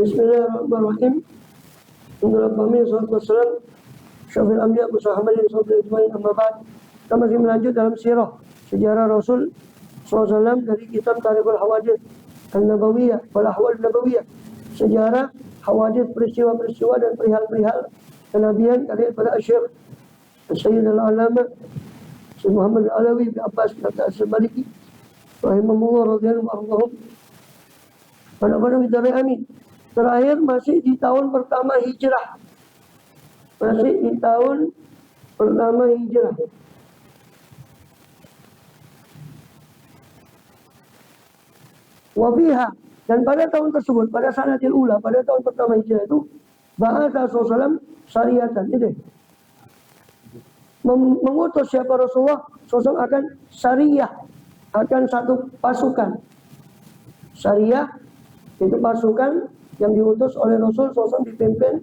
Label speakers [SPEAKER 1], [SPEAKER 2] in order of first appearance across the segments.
[SPEAKER 1] Bismillahirrahmanirrahim. Alhamdulillah wassalam syafil anbiya Muhammadin sallallahu alaihi wasallam. Kita masih melanjut dalam sirah sejarah Rasul SAW dari kitab Tarikhul Hawadith An-Nabawiyah wal Ahwal Nabawiyah. Sejarah hawadith, peristiwa-peristiwa dan perihal-perihal kenabian karya pada Syekh Sayyid Al-Alama Syekh Muhammad Al-Alawi bin Abbas bin Al-Maliki rahimahullah radhiyallahu anhu. Pada bicara amin. Terakhir masih di tahun pertama hijrah. Masih di tahun pertama hijrah. Wafiha, dan pada tahun tersebut, pada sanatil ula, pada tahun pertama hijrah itu, ba'atha Rasulullah syariatan, itu mengutus siapa Rasulullah SAW akan syariah, akan satu pasukan. Syariah itu pasukan yang diutus oleh Rasul SAW, dipimpin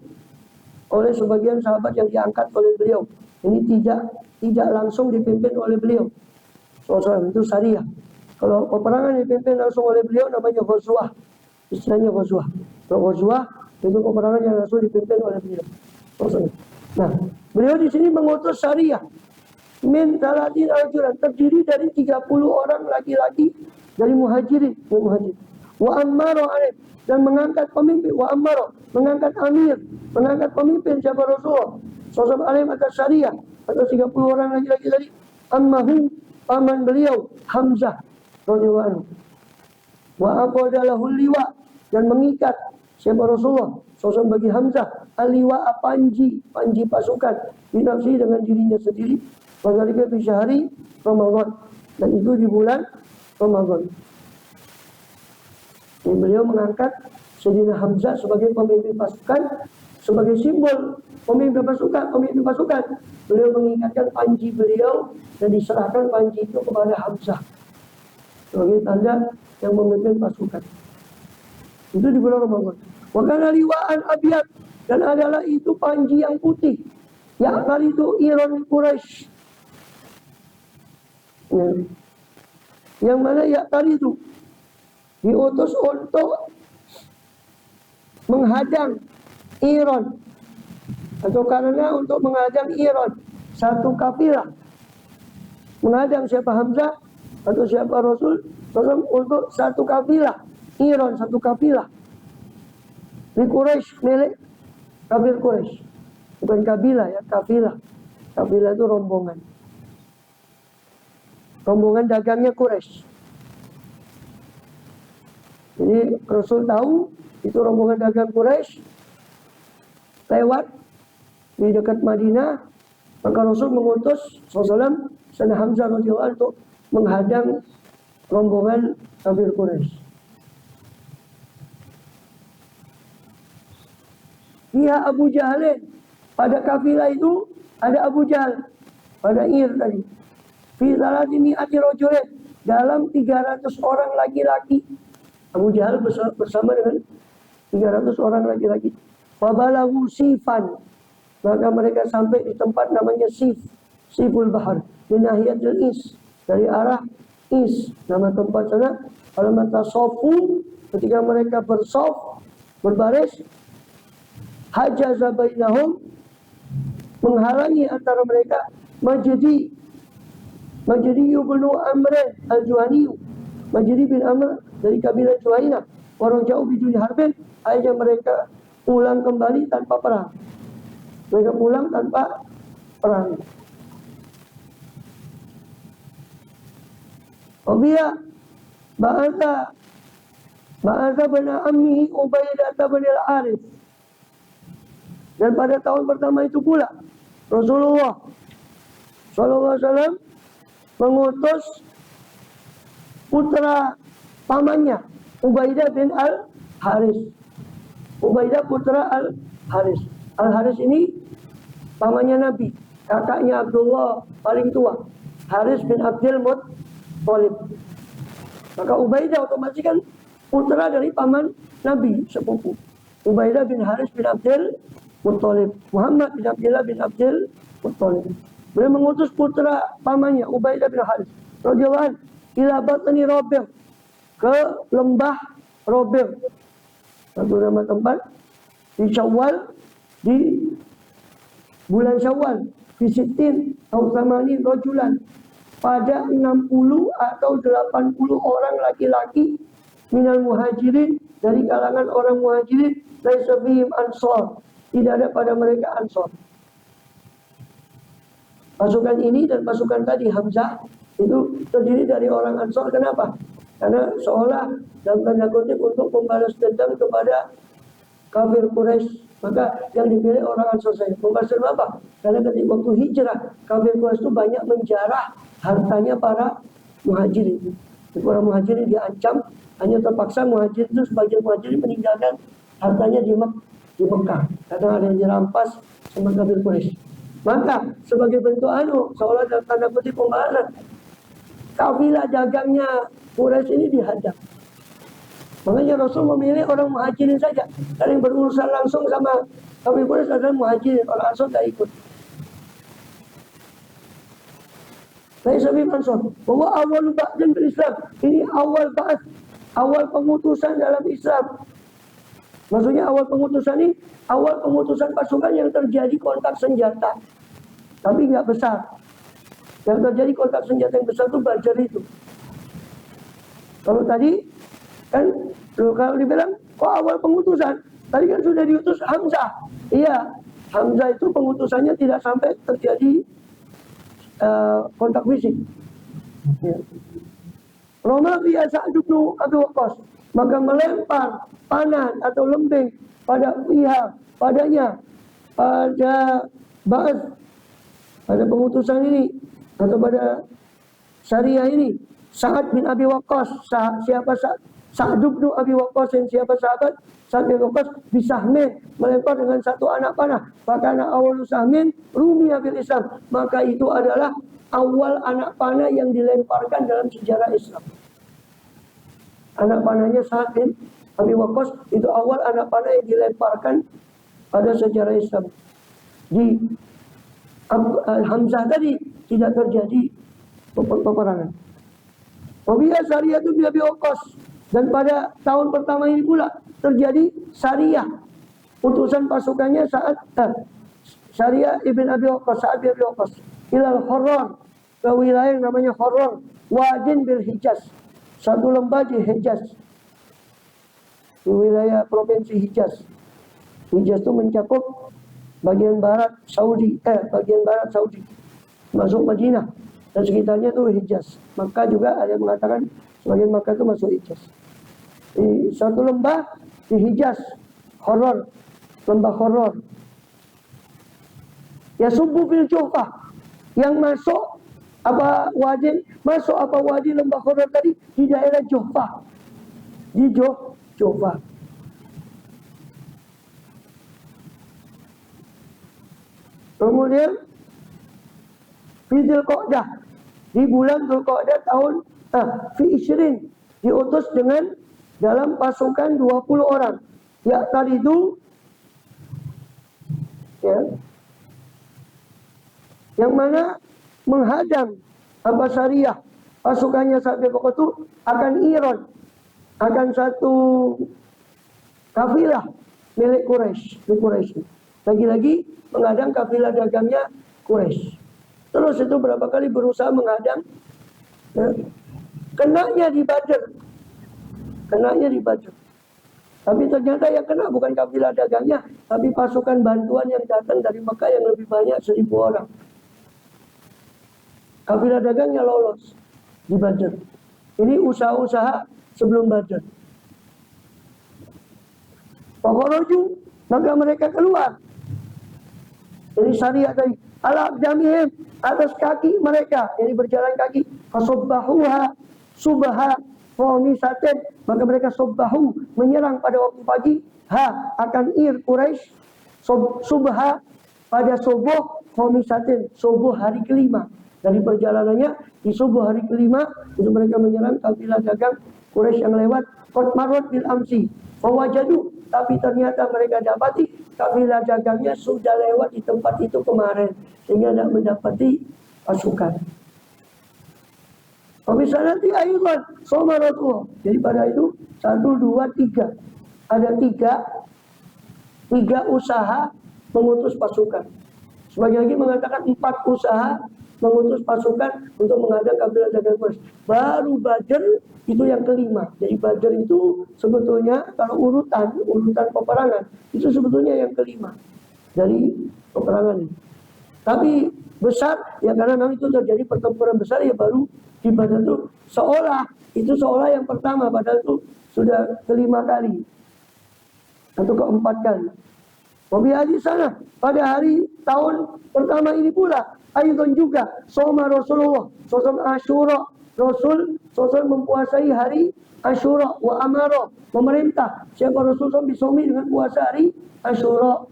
[SPEAKER 1] oleh sebagian sahabat yang diangkat oleh beliau. Ini tidak langsung dipimpin oleh beliau SAW, itu syariah. Kalau peperangan dipimpin langsung oleh beliau namanya ghazwah. Istilahnya ghazwah. Kalau ghazwah itu peperangan yang langsung dipimpin oleh beliau. Nah, beliau di sini mengutus syariah. Min talatin al-juran, terdiri dari 30 orang laki-laki dari muhajirin. Wa ammaro alaih, dan mengangkat pemimpin. Wa ammaro, mengangkat amir, mengangkat pemimpin siapa Rasulullah SAW alaih atas syariah. Atas 30 orang laki-laki tadi. Ammahu, paman beliau Hamzah radhiyallahu anhu. Wa aqadalahu liwa, dan mengikat siapa Rasulullah SAW bagi Hamzah al-liwa, panji pasukan binafsi dengan dirinya sendiri. Wadzalika fi syahri Ramadan, dan itu di bulan Ramadan. Ini beliau mengangkat Sayyidina Hamzah sebagai pemimpin pasukan, sebagai simbol pemimpin pasukan. Beliau mengikatkan panji beliau dan diserahkan panji itu kepada Hamzah sebagai tanda yang memimpin pasukan. Itu di bulan Ramadan. Wa kana liwa'an abyad, dan adalah itu panji yang putih. Ya kali itu Iran Quraisy. Yang mana ya kali itu diutus untuk menghadang Iran, atau karena untuk menghadang Iran, satu kafilah. Menghadang siapa Hamzah atau siapa Rasul untuk satu kafilah Iran, satu kafilah di Quraisy, milik kafir Quraisy. Bukan kabilah ya, kafilah. Kafilah itu rombongan. Rombongan dagangnya Quraisy. Jadi Rasul tahu itu rombongan dagang Quraisy lewat di dekat Madinah, maka Rasul mengutus SAW Sayyidina Hamzah radhiyallahu anhu untuk menghadang rombongan kafir Quraisy. Dia Abu Jahal, pada kafilah itu ada Abu Jahal, pada Ir tadi. Fi salatimi ati rajulin, dalam 300 orang laki-laki. Abu Jahal bersama dengan 300 orang laki-laki. Wabalahu sifan, maka mereka sampai di tempat namanya Siful Bahar, minahiyatul Is, dari arah Is, nama tempat sana. Kalau mata sofu, ketika mereka bersof, berbaris, hajaza bainahum, menghalangi antara mereka Majdi ibnu Amr al-Juhani, Majdi bin Amr dari kabilah Juhainah. Orang jauh biduni harbin, akhirnya mereka pulang kembali tanpa perang. Mereka pulang tanpa perang. Wabiya ba'atha bana ammihi Ubaidah bin al-Harith. Dan pada tahun pertama itu pula Rasulullah SAW mengutus putra pamannya Ubaidah bin al-Harith. Ubaidah putra al-Harith. Al-Harith ini pamannya Nabi, kakaknya Abdullah paling tua, Harith bin Abdul Muttalib. Maka Ubaidah otomatis kan putra dari paman Nabi, sepupu. Ubaidah bin Harith bin Abdul Muttalib, Muhammad bin Abdullah bin Abdul Muttalib. Beliau mengutus putra pamannya Ubaidah bin Harith radhiyallahu anhu ila batni Rabi', ke lembah Rabi'. Satu nama tempat di Syawal, di bulan Syawal, Fisitin atau Tamanin Rojulan, pada 60 atau 80 orang laki-laki minal muhajirin, dari kalangan orang muhajirin, laisa fihim ansor, tidak ada pada mereka ansor. Pasukan ini dan pasukan tadi Hamzah itu terdiri dari orang ansor. Kenapa? Karena seolah dalam tanda kutip untuk membalas dendam kepada kafir Quraisy, maka yang dipilih orang ansor saja. Membalas dendam apa? Karena ketika waktu hijrah, kafir Quraisy itu banyak menjarah hartanya para muhajirin. Para muhajirin diancam, hanya terpaksa muhajirin itu sebagian muhajirin meninggalkan hartanya di Mekah. Kadang ada yang dirampas sama kafir Quraisy. Maka sebagai bentuk seolah dalam tanda kutip pembalasan, kafilah dagangnya Quraisy ini dihadang. Makanya Rasul memilih orang muhajirin saja. Karena yang berurusan langsung sama kafir Quraisy adalah muhajirin, orang ansor tidak ikut. Laisa fihim ansor. Bahwa awal ba'dan bil Islam, ini awal ba'ats, awal pengutusan dalam Islam. Maksudnya awal pengutusan ini, awal pengutusan pasukan yang terjadi kontak senjata, tapi nggak besar. Yang terjadi kontak senjata yang besar itu Badar itu. Kalau tadi kan, kalau dibilang kok awal pengutusan, tadi kan sudah diutus Hamzah. Iya, Hamzah itu pengutusannya tidak sampai terjadi kontak fisik. Ya. Roma biasa Sa'd bin Abi Waqqas, maka melempar panah atau lembing pada padanya, pada Ba'ats, pada pengutusan ini atau pada syariah ini, Sa'ad bin Abi Waqqas. Siapa Sa'd bin Abi Waqqas, dan siapa sahabat Sa'd bin Abi Waqqas? Bisahmin, melempar dengan satu anak panah. Maka awal sahmin rumiya bil Islam, maka itu adalah awal anak panah yang dilemparkan dalam sejarah Islam. Anak panahnya Sa'ad bin Abi Waqqas itu awal anak panah yang dilemparkan pada sejarah Islam. Di Hamzah tadi tidak terjadi peperangan. Wabiya Sariyah itu Abi Waqqas, dan pada tahun pertama ini pula terjadi Sariyah, utusan pasukannya Sariyah ibn Abi Waqqas, Sa'ad bin Abi Waqqas, ilal Harran, ke wilayah yang namanya Harran, Wadin bil Hijaz, satu lembah di Hijaz, di wilayah provinsi Hijaz. Hijaz itu mencakup bagian barat Saudi, masuk Madinah dan sekitarnya itu Hijaz. Maka juga ada yang mengatakan sebagian Makkah itu masuk Hijaz. Di satu lembah di Hijaz, Harran, lembah Harran. Ya subuh fil Juhfah, yang masuk wadi lembah Harran tadi di daerah Juhfah, di Juhfah. Kemudian Fidil Qa'dah, di bulan Dzulqa'dah tahun fi Ishrin, diutus dengan dalam pasukan 20 orang. Ya tadi itu ya, yang mana menghadang Abbasariyah, pasukannya saat pokok itu akan Iran, akan satu kafilah milik Quraisy. Lagi-lagi menghadang kafilah dagangnya Quraisy. Terus itu berapa kali berusaha menghadang, ya. Kenanya di Badar. Tapi ternyata yang kena bukan kafilah dagangnya, tapi pasukan bantuan yang datang dari Mekah yang lebih banyak, 1000 orang. Kafilah dagangnya lolos di Badar. Ini usaha-usaha sebelum Badar. Fakhraju, maka mereka keluar. Jadi syariah tadi, ala jamihim, atas kaki mereka, jadi berjalan kaki. Fasubbahuha subha khamisatin, maka mereka subbahu, menyerang pada waktu pagi, akan Ir Quraisy, subha pada subuh khamisatin, subuh hari kelima. Dari perjalanannya di subuh hari kelima itu mereka menyerang kafilah dagang Quraisy yang lewat. Qad marrat bil amsi fawajadu, tapi ternyata mereka dapati kafilah dagangnya sudah lewat di tempat itu kemarin, sehingga tidak mendapati pasukan. Tapi nanti ayuan somaratu. Jadi pada itu 1, 2, 3 ada tiga usaha mengutus pasukan. Sebagian lagi mengatakan 4 usaha mengutus pasukan untuk menghadang kabilah dagang Quraisy. Baru Badr itu yang kelima. Jadi Badr itu sebetulnya kalau urutan peperangan itu sebetulnya yang kelima dari peperangan ini. Tapi besar ya karena memang itu terjadi pertempuran besar ya baru di Badr itu seolah yang pertama padahal itu sudah kelima kali atau keempat kali. Wabi di sana pada hari tahun pertama ini pula Aydan juga soma Rasulullah sosok Asyura. Rasul mempuasai hari Asyura wa amara memerintah siapa Rasul bisomi dengan puasa hari Asyura.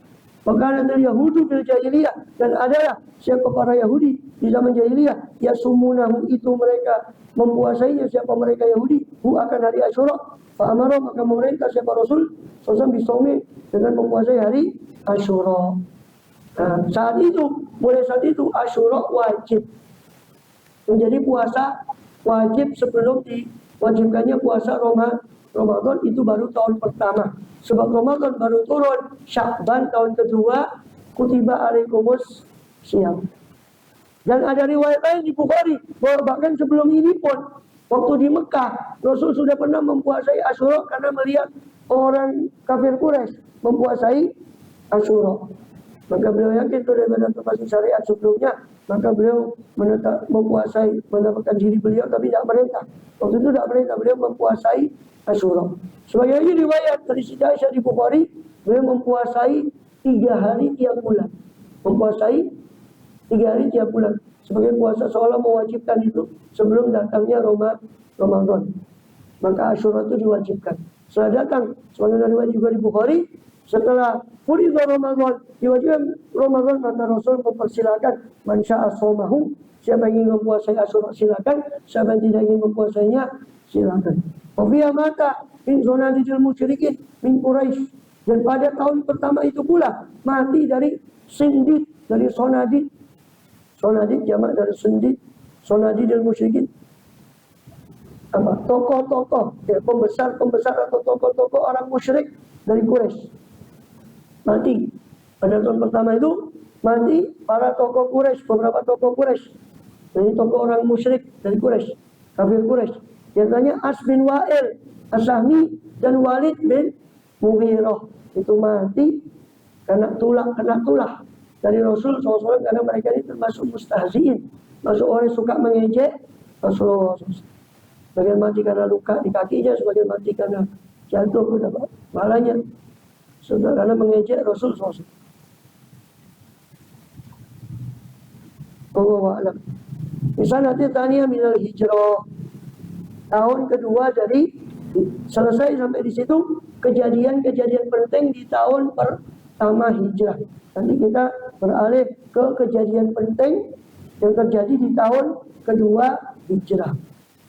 [SPEAKER 1] Maka dari Yahudi bil jahiliyah dan adalah siapa para Yahudi di zaman jahiliyah yasumunahu itu mereka mempuasainya siapa mereka Yahudi akan hari Asyura. Fa amara maka memerintah siapa Rasul bisomi dengan mempuasai hari Asyura. Nah, mulai saat itu Asyura wajib menjadi puasa wajib sebelum diwajibkannya puasa Ramadan itu baru tahun pertama. Sebab Ramadan baru turun Sya'ban tahun kedua kutiba alaikumus syiyam. Dan ada riwayat lain di Bukhari bahwa bahkan sebelum ini pun waktu di Mekah Rasul sudah pernah mempuasai Asyura karena melihat orang kafir Quraisy mempuasai Asyura. Maka beliau yakin itu daripada termasuk syariat sebelumnya, maka beliau mendapatkan diri beliau tapi tidak perintah. Waktu itu tidak perintah, beliau mempuasai Asyura. Sebagai lagi riwayat dari Siti Aisyah di Bukhari, beliau mempuasai 3 hari tiap bulan. Mempuasai 3 hari tiap bulan. Sebagai puasa seolah mewajibkan itu sebelum datangnya Ramadan. Maka Asyura itu diwajibkan. Setelah datang, sebagaimana riwayat juga di Bukhari, setelah Furidah Ramadan, diwajibkan Ramadan, maka Rasul mempersilakan man sya'a shaumahu, siapa yang ingin mempuasai Asyura silakan, siapa yang tidak ingin mempuasainya silakan. Wa fiha mata min zonadidil musyrikin min Quraisy, dan pada tahun pertama itu pula mati dari Sindid, dari Sonadid jamak dari Sindid, Sonadidil musyrikin, apa tokoh-tokoh ya, pembesar atau tokoh-tokoh orang musyrik dari Quraisy mati. Pada tahun pertama itu mati para tokoh Quraisy, beberapa tokoh Quraisy. Ini tokoh orang musyrik dari Quraisy, kafir Quraisy. Biasanya As bin Wa'il As-Sahmi dan Walid bin Mughirah itu mati kena tulah dari Rasul SAW karena mereka ini termasuk mustahziin, masuk orang suka mengejek Rasulullah SAW. Sebagian mati karena luka di kakinya, sebagian mati karena jatuh pada kepalanya. Sudah karena mengejek Rasul SAW. Wallahu a'lam. Misalnya nanti tanya minal hijrah. Tahun kedua dari selesai sampai di situ kejadian-kejadian penting di tahun pertama hijrah. Nanti kita beralih ke kejadian penting yang terjadi di tahun kedua hijrah.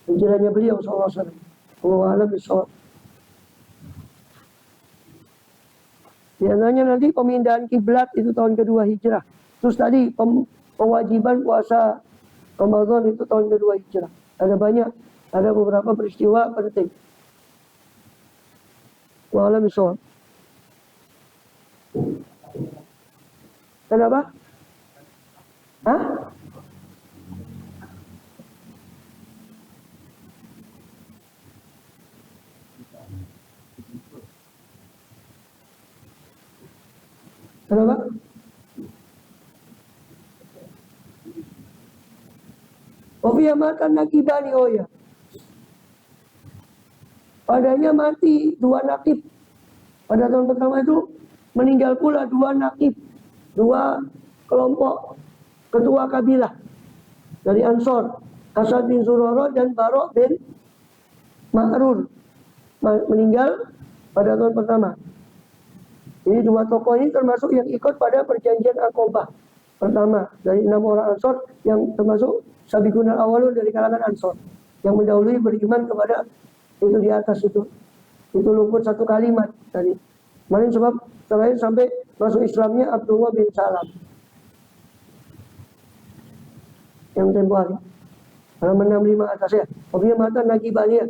[SPEAKER 1] Hijrahnya beliau sallallahu alaihi wasallam. Wallahu a'lam bishawab. Biasanya nanti pemindahan kiblat itu tahun kedua hijrah. Terus tadi kewajiban puasa Ramadan itu tahun kedua hijrah. Ada beberapa peristiwa penting. Wallahu a'lam. Kenapa? Hah? Kenapa? Wafiyah makan nakibani, oh ya. Padanya mati 2 nakib. Pada tahun pertama itu meninggal pula 2 nakib, 2 kelompok ketua kabilah dari Ansor, Asad bin Zurarah dan Barok bin Ma'rur meninggal pada tahun pertama. Ini 2 tokoh ini termasuk yang ikut pada perjanjian Aqabah pertama dari 6 orang Ansor yang termasuk Sabiqun al-awwalun dari kalangan Ansor yang mendahului beriman kepada itu di atas itu luput 1 kalimat tadi. Kemarin sebab terakhir sampai masuk Islamnya Abdullah bin Salam yang tempoh hari halaman 65 atas ya. Dia mata Nagibania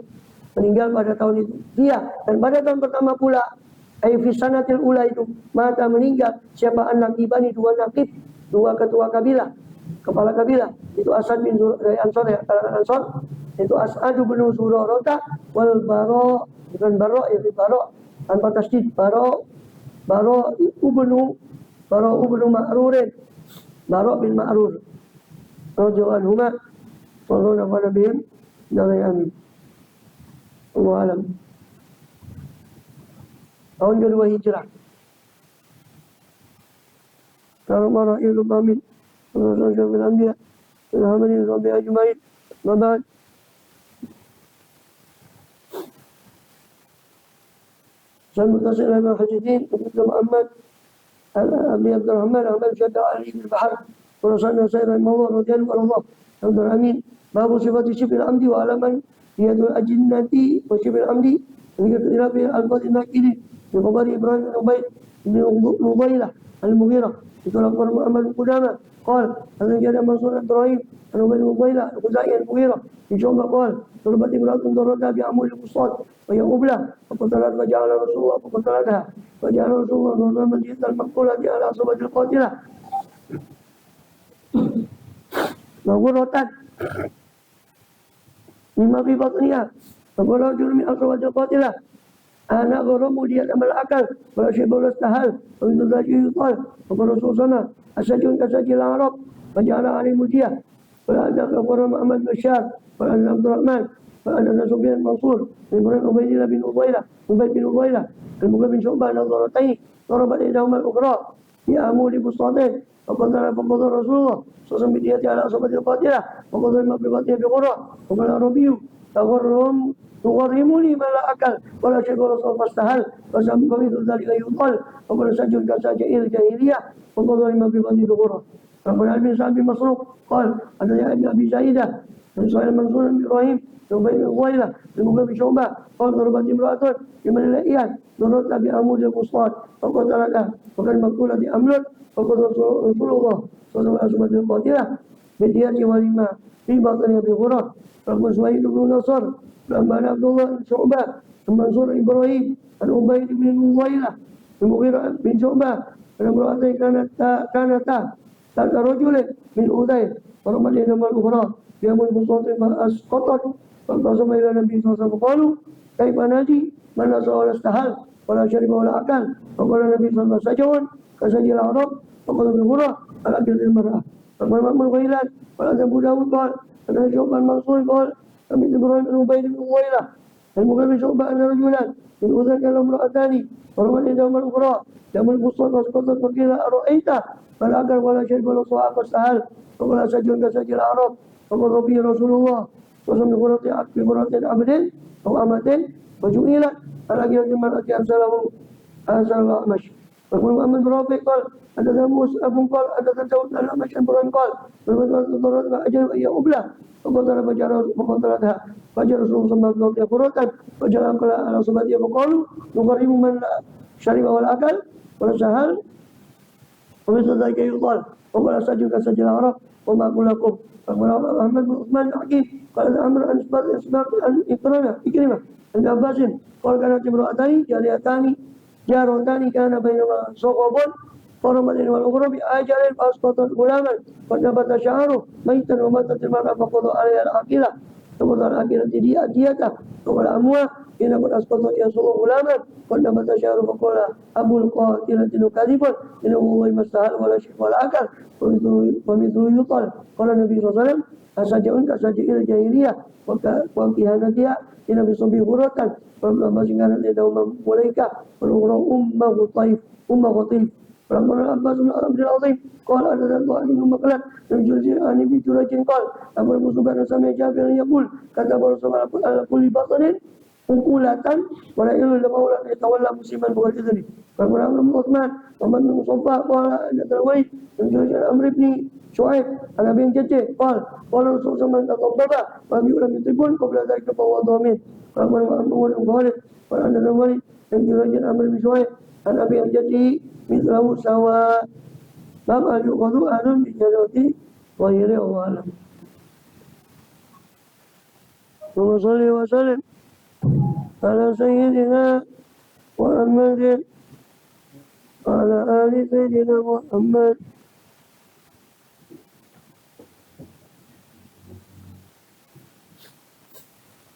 [SPEAKER 1] meninggal pada tahun itu. Dia dan pada tahun pertama pula fi sanatil ula itu mata meninggal siapa anak ibani dua nakib, dua ketua kabilah, kepala kabilah itu Asad bin dari Ansor ya, kalangan Ansor itu As'ad bin Zurarata wal Baro, bukan Baro ya, Baro tanpa tasdid, Baro ubnu Ma'rurin, Baro bin Ma'rur radhiyallahu anhuma sallallahu alaihi wasallam amin. Allahu alam. Tahun kedua hijrah. Kalau marah ilu amin. Rasulullah bin Anbiya. Alhamdulillah Rabbil Ajmain. Mabad. Saya mutasil ala hajidin. Ibn Muhammad. Abi Abdurrahman. Ahmad Syadda Ali bin Bahar. Rasulullah Sayyidina Allah radhiyallahu anhu. Alhamdulillah amin. Babu sifat syibil amdi wa alaman yadul ajinnati wa syibil amdi. Begitu ilahi al-Qadin Nakili. Di khabari Ibrahim bin Ubaid bin Nudailah al-Mughirah. Itu laporan Muhammad bin Qudamah. Qal, hadza jada Mansur Ibrahim bin Ubaid bin Nudailah al-Khuzai al-Mughirah. Dicoba qal, turbat Ibrahim darada bi amul qusat wa yaqublah. Faqatalat wa ja'ala Rasulullah faqatalatha. Wa ja'ala Rasulullah sallallahu alaihi wasallam al-maqula di ala asabatil qatilah. Maghuratan. Lima fi batniha. Faqala jurmi asabatil qatilah. Anak goromu dia amal akal, wala syibul istahal, wa min dzalika yuqal, wa Rasul sana asajun kasajil Arab, wa ja'ala alimul dia, wa ada kabar Muhammad Bashar, wa an Abdurrahman, wa an Sufyan Mansur, Ibrahim Ubaidillah bin Ubaidillah, al-Mughirah bin Syu'bah nadharatayn, darabat idahuma al-ukhra, ya amuli bustatin, wa qadara Rasulullah, sallallahu alaihi wasallam ala ashabil qatilah, wa qadara ma bi qatilah bi qura, wa qala Rabiu, tagharrum تغرمني ما لا أكل ولا شيء ولا صوم استهل وسام قوي ذلك يقال وقال سجل كسجائر الجاهلية وقال ما في بني الغرة ربنا العالمين سعد بن مسروق قال أنا يا ابن أبي سعيدة من سؤال منصور بن إبراهيم وبين الغويلة المغرب شعبة قال ضربت امرأة بمن الإيان ضربت بأمود القصات فقتلتها وكان مقتولة أملت فقد رسول الله صلى الله عليه وسلم القاتلة بدية ولما في باطنها بغرة رب سويد بن نصر لما عبد الله بن شعبة منصور إبراهيم عن عبيد بن نويلة المغيرة بن شعبة أن امرأتين كانتا تحت رجل من أذيل فرمت إليهما الأخرى في أمر بساط فأسقطت فانقسم إلى النبي صلى الله عليه وسلم فقالوا كيف نجي من لا ولا استحل ولا شرب ولا أكل فقال النبي صلى الله عليه وسلم سجون كسجل العرب فقال ابن الغرة على أكل المرأة فقال مأمون غيلان قال أبو داود قال أن شعبة المنصور قال من إبراهيم بن عبيد بن نويلة المغيرة بن شعبة أن رجلان من أذيل كان امرأتان فرمت إليهما الأخرى يوم البساط فاسقطت فقيل أرأيت فلا أكل ولا شرب ولا صاع فاستحل فقال سجون كسجل العرب فقال ربي رسول الله وسلم بقرة عبد أو أمة وجئلت على جهة المرأة أرسله أعمش فقال محمد بن رافع قال حدثنا موسى قال حدثنا داود عن أعمش عن إبراهيم قال فقد أجل وهي أبلة فقتلتها فجاء رسول الله صلى الله عليه وسلم قرة فجاء أنقل على صباتها فقالوا نقرب من لا شرب ولا أكل ولا سهل ومثل ذلك يقال وقال سجل كسجل العرب وما أقول لكم فقال أحمد بن عثمان الحكيم قال الأمر أن إسباق إكرمة عند عباس قال كانت امرأتان جارتان كان بينهما صغب فرمت إليهما الأخرى بأجل فأسقطت غلاما فنبت شعره ميتا وماتت المرأة فقضى عليها العاقلة فقضى العاقلة ديته وقال أمواه إن قد أسقطت يسوع غلاما فنبت شعره فقال أبو القاتلة كاذبا إنه والله ما استحل ولا شيء ولا أكل ومثله يطل قال النبي صلى الله عليه وسلم أسجعون كسجائر الجاهلية وكهانتها إن بصبي غرة فلما كانت يدهم ملائكة والأخرى أم غطيف فلما العباس بن عبد العظيم قال أنا الله بن مقلد من عن ابن جريج قال أمر المصطفى سمع جابر يقول كتب الرسول على كل بطن أكولة ولا إله إلا مولى يتولى مسلما بغير إذنه فقال عمرو بن عثمان ومن المصطفى قال أن الرويد من جريج عمرو بن شعيب عن أبي جده قال الرسول صلى الله عليه وسلم تطبب ولم يؤلم يطيبون قبل ذلك فهو ضامن فقال محمد بن خالد قال أن الرويد من جريج عمرو بن شعيب عن أبي جده مثله سواء باب يؤخذ أهل بجنوة غيره أعلم ثم صلي وسلم على سيدنا محمد وعلى آل سيدنا محمد.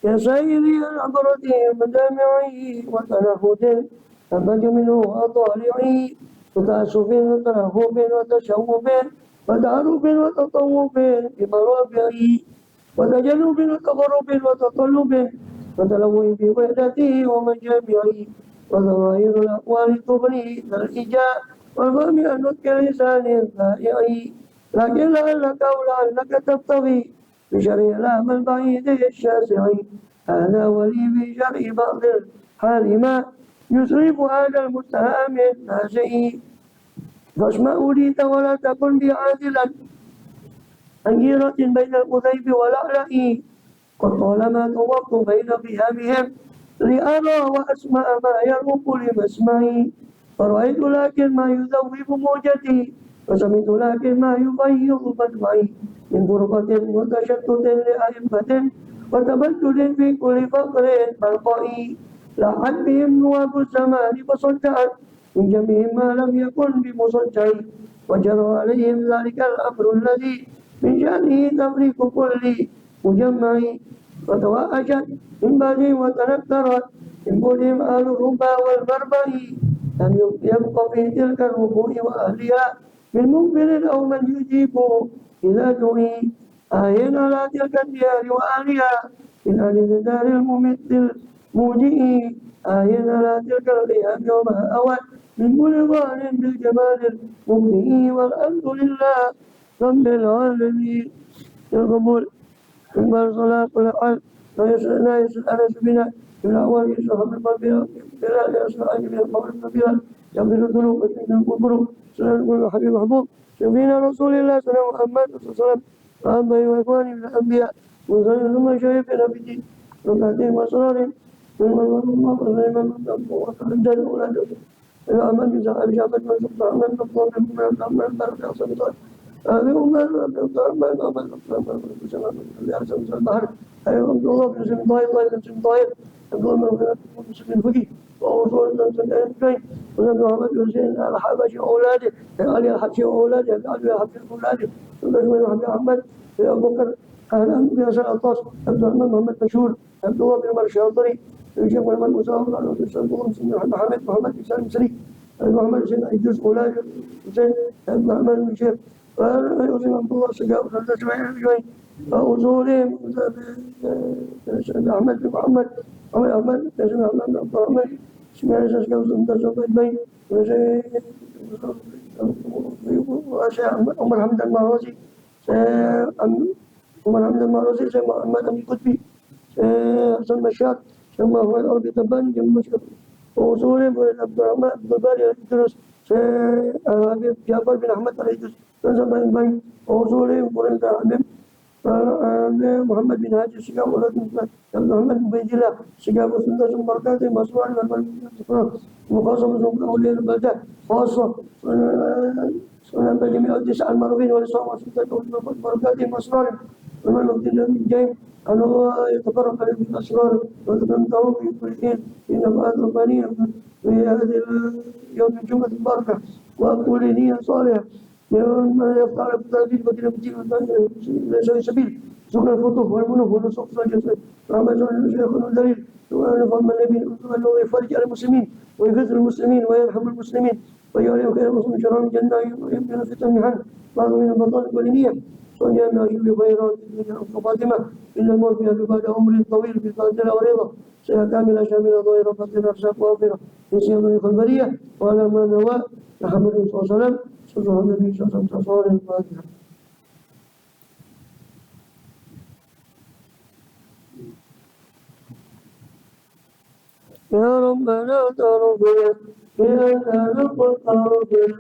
[SPEAKER 1] يا سيدي العبرة مدامعي وتنهد أبد منه وطالعي وتأسف وترهب وتشوف وتعرف وتطوف بمرابعي وتجنب وتقرب وتطلب وتلوي بوحدتي ومجامعي وظواهر الأقوال تغني الإجاء والفهم أن نطق لسان ذائعي لكن لعلك أو لعلك تبتغي بشرع الأعمى البعيد الشاسع هذا ولي بشرع بعض الحال ما يسرف هذا المتهم النازئ فاسمع أوليت ولا تكن بعادلا عن جيرة بين القذيب والأعلى قد طالما توقت بين قيامهم لأرى وأسمع ما يرق لمسمعي فرأيت لكن ما يذوب موجتي وسمعت لكن ما يغيظ مدمعي من فرقة وتشتت لأئمة وتبدل في كل فقر مرقعي لاحت بهم نواب الزمان فصدعت من جميع ما لم يكن بمصدع وجرى عليهم ذلك الأمر الذي من شأنه تفريق كل مجمع وتوأشت من بعدهم وتنكرت من بعدهم أهل الربا والبربر لم يبق في تلك الربوع وأهلها من مخبر أو من يجيب إذا دعي آين على تلك الديار وأهلها من أهل دار الممت الموجئ آين على تلك الغياب وما أوت من كل ظاهر بالجمال المبدئ والحمد لله رب العالمين. القبول ثم الصلاة والحال لا يسأل أنس بنا من الأول يسأل من قلبها بلا يسأل أن من القول بلا يغفر الذنوب ويشهد القبور سلام كل حبيب محبوب سيدنا رسول الله صلى الله عليه وسلم وأبي وإخواني من الأنبياء وسلم ثم شريفنا في الدين وكاتهم وأسرارهم ثم الله وسلم وتعدى أولاده إلى أمام جزاء الجابة وسبحان من نفضل من الأمر البرد أصلا هذه أمة البحر أيضا الله بن سلم طائر بن سلم طائر الله بن سلم فقيه وأصول بن سلم أنفين وسلم محمد بن سلم على حبش أولاده علي الحبش أولاده علي الحبش أولاده وسلم محمد أحمد أبو بكر أهل بن سلم الطاس عبد الرحمن محمد مشهور عبد الله بن عمر الشاطري الشيخ محمد مساوي على محمد بن سلم سليم محمد بن إدريس أولاده حسين عبد الرحمن بن شيخ ويوصي عبد الله سجاء وخلد اسماعيل بن وأصولهم أحمد بن محمد أحمد اسمه أحمد بن عبد الرحمن اسماعيل سجاء وسندس بن وشيخ عمر حمد المروزي عمر حمد المروزي شيخ محمد بن القطبي حسن مشاط شيخ محمد أربي تباني جنب مشهد وأصولهم عبد الرحمن عبد الباري الإدريس شيخ جعفر بن أحمد الإدريس نسبة بين وصولهم ولد حبيب محمد بن هادي الشقاق ولد محمد بن بيت الله الشقاق وسندس بركاته مسرور مقاسمة أولياء البلدة خاصة سنن بجميع التسع المعروفين والإسلام وسندس بركاته مسرور ومن عبد من جيم أن الله يتفرق عليه بالأسرار وتنمته في كل حين في نفعات ربانية في هذه يوم الجمعة المباركة وأقول نية صالحة يوم يفتح التأديب بدل بجيب ليس سبيل سوق الفتوح والمنوف والنصوص الجسد رمضان الشيخ الدليل سؤال فضل النبي الله يفرج على المسلمين ويغفر المسلمين ويرحم المسلمين ويعلم خير المسلمين شر الجنة ويمكن فتن محن بعض من البطال والنية سجى ما يجب خيرات الدنيا وخاتمة إلا الموت فيها بعد عمر طويل في قاتل ورضا سيكامل شامل ظاهر فتن أرزاق وافرة في سيام الخلبرية وعلى ما نوى محمد صلى الله عليه وسلم سبحان النبي صلى الله عليه وسلم الفاتحة. يا ربنا تغفر يا رب تغفر